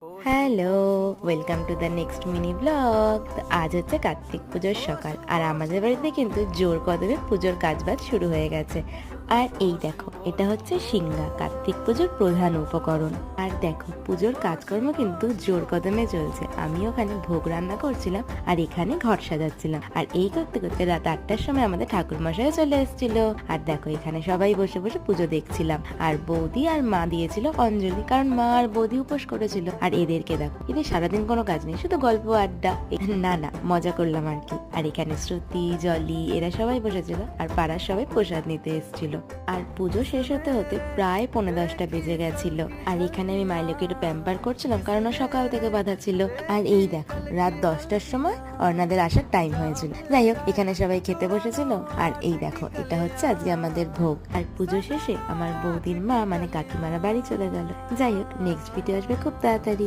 Hello, welcome to the next mini blog. তো আজ হচ্ছে কার্তিক পুজোর সকাল, আর আমাদের বাড়িতে কিন্তু জোর কদমে পুজোর কাজবাজ শুরু হয়ে গেছে। আর এই দেখো, এটা হচ্ছে সিঙ্গা, কার্তিক পুজোর প্রধান উপকরণ। আর দেখো, পুজোর কাজকর্ম কিন্তু জোর কদমে চলছে। আমি ওখানে ভোগ রান্না করছিলাম, আর এখানে ঘর সাজাচ্ছিলাম। আর এই করতে করতে রাত 8টার সময় আমাদের ঠাকুর মশাই চলে এসেছিল। আর দেখো, এখানে সবাই বসে বসে পুজো দেখছিলাম। আর বৌদি আর মা দিয়েছিল অঞ্জলি, কারণ মা আর বৌদি উপোস করেছিল। আর এদেরকে দেখো, এদের সারাদিন কোনো কাজ নেই, শুধু গল্প আড্ডা। না না, মজা করলাম আর কি। আর এখানে শ্রুতি, জলি এরা সবাই বসেছিল, আর পাড়ার সবাই প্রসাদ নিতে এসেছিল। আর পুজো শেষ হতে হতে প্রায় 10:30 বেজে গেছিল। আর এখানে আমি মাইলোকে একটু প্যাম্পার করছিলাম, কারণ ও সকাল থেকে বাধা ছিল। আর এই দেখো, রাত 10টার সময় অর্ণাদের আসার টাইম হয়েছিল। যাই হোক, এখানে সবাই খেতে বসেছিল। আর এই দেখো, এটা হচ্ছে আজকে আমাদের ভোগ। আর পুজো শেষে আমার বৌদির মা মানে কাকিমারা বাড়ি চলে গেল। যাই হোক, নেক্সট ভিডিও আসবে খুব তাড়াতাড়ি।